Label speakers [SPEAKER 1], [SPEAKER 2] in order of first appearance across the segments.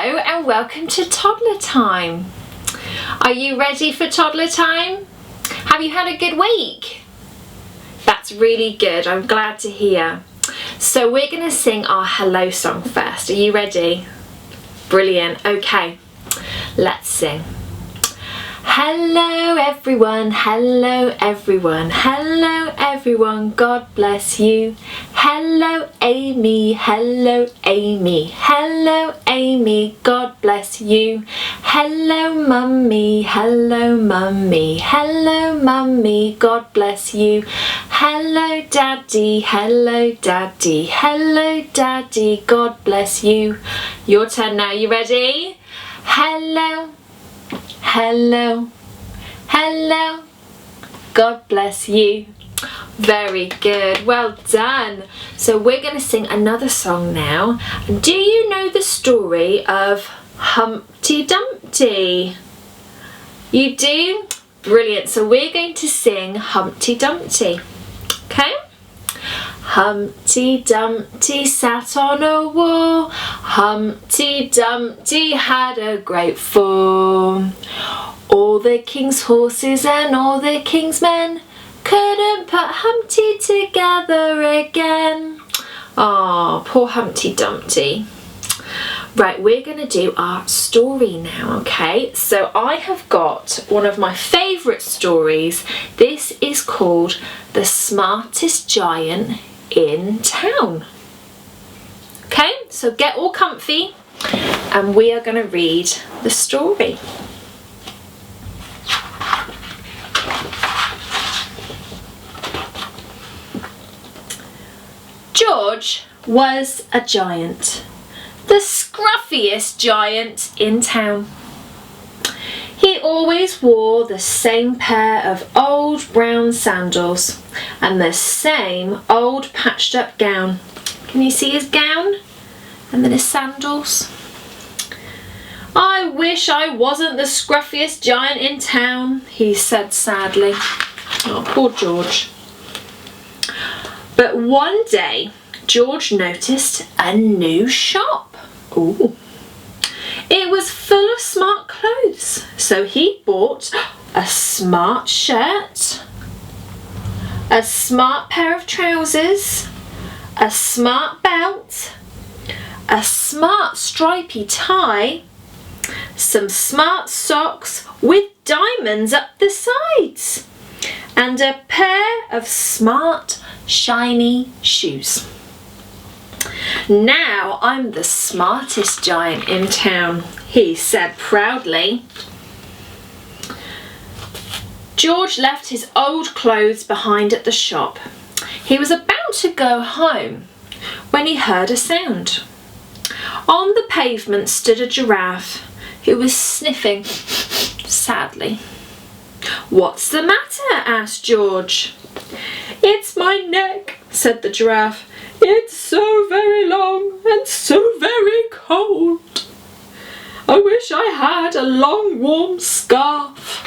[SPEAKER 1] Hello and welcome to Toddler Time. Are you ready for Toddler Time? Have you had a good week? That's really good, I'm glad to hear. So we're going to sing our hello song first. Are you ready? Brilliant, okay, let's sing. Hello everyone, hello everyone, hello everyone, God bless you. Hello Amy, hello Amy, hello Amy, God bless you. Hello Mummy, hello Mummy, hello Mummy, God bless you. Hello Daddy, hello Daddy, hello Daddy, God bless you. Your turn now, you ready? Hello. Hello, hello, God bless you. Very good, well done. So we're going to sing another song now. Do you know the story of Humpty Dumpty? You do? Brilliant. So we're going to sing Humpty Dumpty. Okay? Humpty Dumpty sat on a wall. Humpty Dumpty had a great fall. All the king's horses and all the king's men couldn't put Humpty together again. Oh, poor Humpty Dumpty. Right, we're going to do our story now, okay? So I have got one of my favourite stories. This is called The Smartest Giant in Town. Okay, so get all comfy and we are going to read the story. George was a giant, the scruffiest giant in town. He always wore the same pair of old brown sandals and the same old patched up gown. Can you see his gown? And then his sandals. I wish I wasn't the scruffiest giant in town, he said sadly. Oh, poor George. But one day, George noticed a new shop. Ooh. It was full of smart clothes, so he bought a smart shirt, a smart pair of trousers, a smart belt, a smart stripy tie, some smart socks with diamonds up the sides, and a pair of smart shiny shoes. Now I'm the smartest giant in town, he said proudly. George left his old clothes behind at the shop. He was about to go home when he heard a sound. On the pavement stood a giraffe who was sniffing sadly. What's the matter? Asked George. It's my neck, said the giraffe. It's so very long and so very cold. I wish I had a long warm scarf.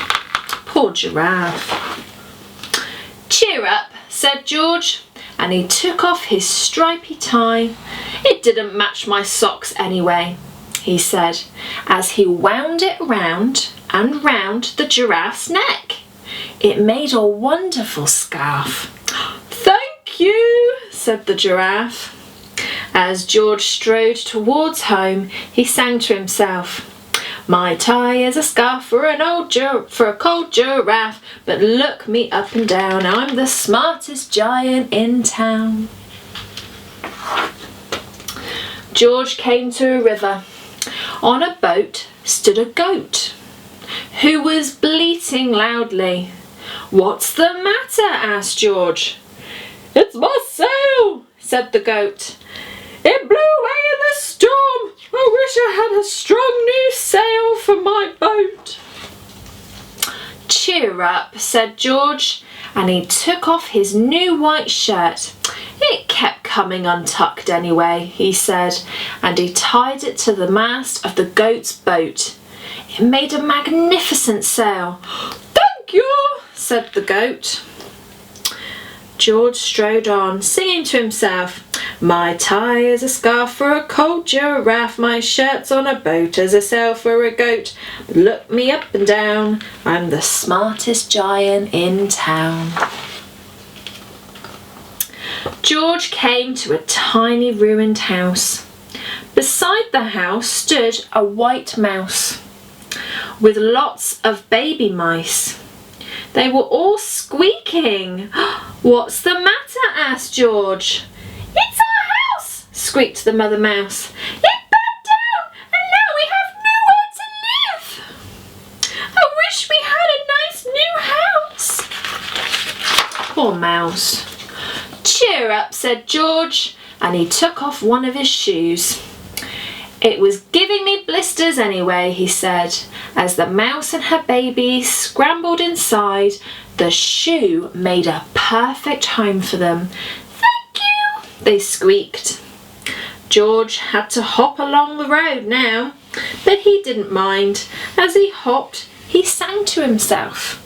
[SPEAKER 1] Poor giraffe. Cheer up, said George, and he took off his stripy tie. It didn't match my socks anyway, he said, as he wound it round and round the giraffe's neck. It made a wonderful scarf. Thank you, said the giraffe. As George strode towards home, he sang to himself. My tie is a scarf for a cold giraffe, but look me up and down, I'm the smartest giant in town. George came to a river. On a boat stood a goat, who was bleating loudly. What's the matter? Asked George. It's my sail, said the goat. It blew away in the storm. I wish I had a strong new sail for my boat. Cheer up, said George, and he took off his new white shirt. It kept coming untucked anyway, he said, and he tied it to the mast of the goat's boat. It made a magnificent sail. Thank you, said the goat. George strode on, singing to himself. My tie is a scarf for a cold giraffe, my shirt's on a boat as a sail for a goat. But look me up and down, I'm the smartest giant in town. George came to a tiny ruined house. Beside the house stood a white mouse with lots of baby mice. They were all squeaking. "What's the matter?" asked George. "It's our house," squeaked the mother mouse. "It burned down and now we have nowhere to live. I wish we had a nice new house." Poor mouse. "Cheer up," said George, and he took off one of his shoes. "It was giving me blisters anyway," he said. As the mouse and her baby scrambled inside, the shoe made a perfect home for them. "Thank you," they squeaked. George had to hop along the road now, but he didn't mind. As he hopped, he sang to himself.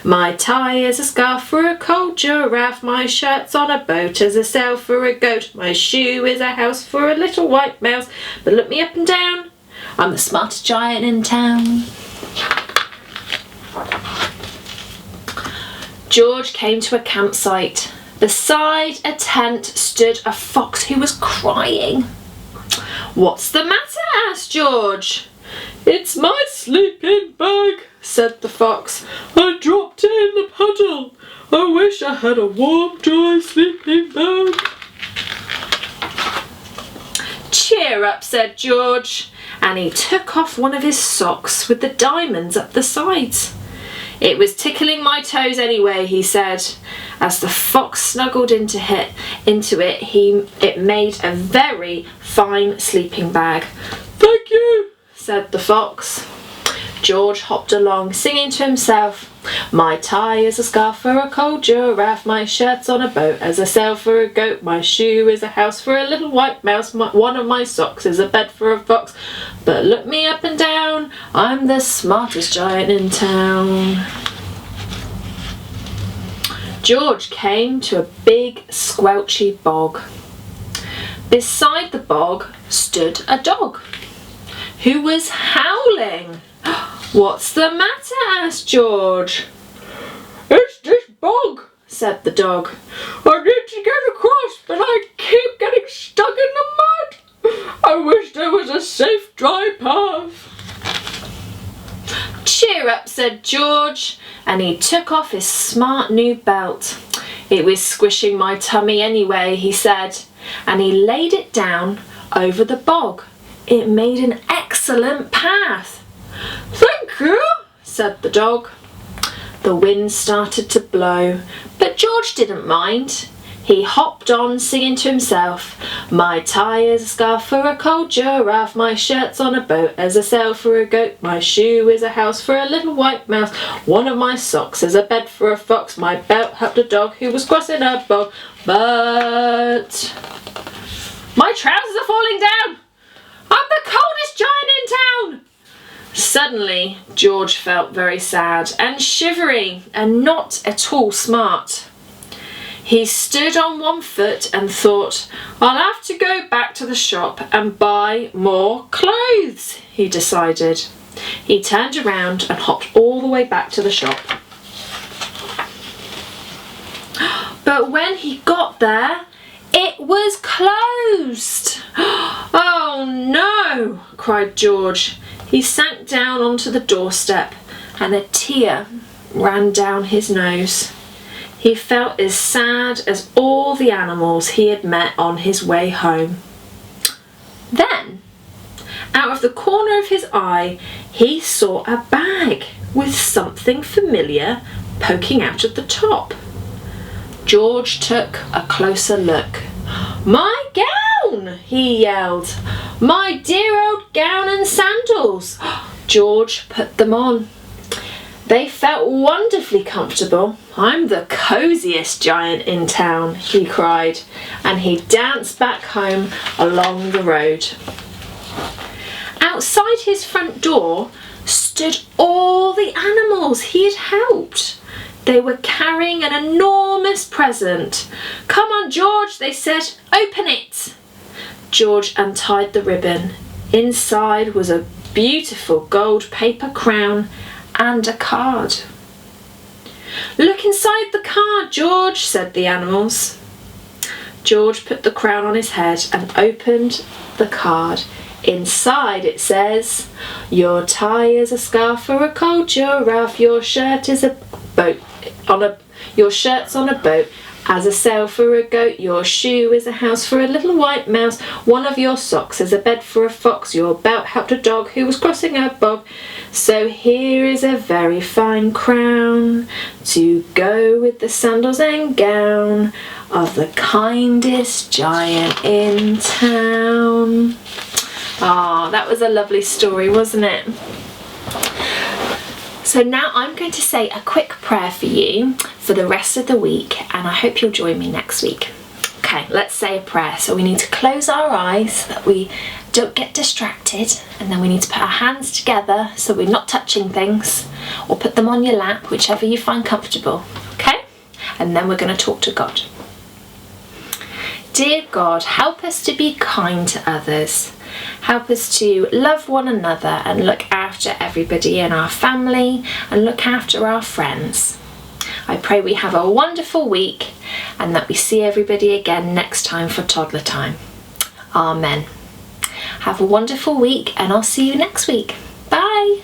[SPEAKER 1] My tie is a scarf for a cold giraffe, my shirt's on a boat as a sail for a goat, my shoe is a house for a little white mouse, but look me up and down, I'm the smartest giant in town. George came to a campsite. Beside a tent stood a fox who was crying. "What's the matter?" asked George. "It's my sleeping bag," said the fox. "I dropped it in the puddle. I wish I had a warm, dry sleeping bag." "Cheer up," said George, and he took off one of his socks with the diamonds up the sides. "It was tickling my toes anyway," he said. As the fox snuggled into it, it made a very fine sleeping bag. "Thank you," said the fox. George hopped along, singing to himself. My tie is a scarf for a cold giraffe, my shirt's on a boat as a sail for a goat, my shoe is a house for a little white mouse, one of my socks is a bed for a fox, but look me up and down, I'm the smartest giant in town. George came to a big squelchy bog. Beside the bog stood a dog who was howling. "What's the matter?" asked George. "It's this bog," said the dog. "I need to get across, but I keep getting stuck in the mud. I wish there was a safe, dry path." "Cheer up," said George, and he took off his smart new belt. "It was squishing my tummy anyway," he said, and he laid it down over the bog. It made an excellent path. "Thank you," said the dog. The wind started to blow, but George didn't mind. He hopped on, singing to himself. My tie is a scarf for a cold giraffe, my shirt's on a boat as a sail for a goat, my shoe is a house for a little white mouse, one of my socks is a bed for a fox, my belt helped a dog who was crossing a bog, but my trousers are falling down. I'm the coldest giant in town." Suddenly, George felt very sad and shivery and not at all smart. He stood on one foot and thought, "I'll have to go back to the shop and buy more clothes," he decided. He turned around and hopped all the way back to the shop. But when he got there, it was closed. "Oh no!" cried George. He sank down onto the doorstep and a tear ran down his nose. He felt as sad as all the animals he had met on his way home. Then, out of the corner of his eye, he saw a bag with something familiar poking out at the top. George took a closer look. "My gown!" he yelled. "My dear old gown and sandals!" George put them on. They felt wonderfully comfortable. "I'm the coziest giant in town," he cried, and he danced back home along the road. Outside his front door stood all the animals he had helped. They were carrying an enormous present. "Come on, George," they said. "Open it." George untied the ribbon. Inside was a beautiful gold paper crown and a card. "Look inside the card, George," said the animals. George put the crown on his head and opened the card. Inside it says, "Your tie is a scarf for a cold giraffe. Your shirt is a boat your shirt's on a boat as a sail for a goat. Your shoe is a house for a little white mouse. One of your socks is a bed for a fox. Your belt helped a dog who was crossing a bog. So here is a very fine crown to go with the sandals and gown of the kindest giant in town." Ah, that was a lovely story, wasn't it? So now I'm going to say a quick prayer for you for the rest of the week, and I hope you'll join me next week. Okay, let's say a prayer. So we need to close our eyes so that we don't get distracted, and then we need to put our hands together so we're not touching things, or put them on your lap, whichever you find comfortable. Okay? And then we're going to talk to God. Dear God, help us to be kind to others. Help us to love one another and look after everybody in our family and look after our friends. I pray we have a wonderful week and that we see everybody again next time for Toddler Time. Amen. Have a wonderful week and I'll see you next week. Bye.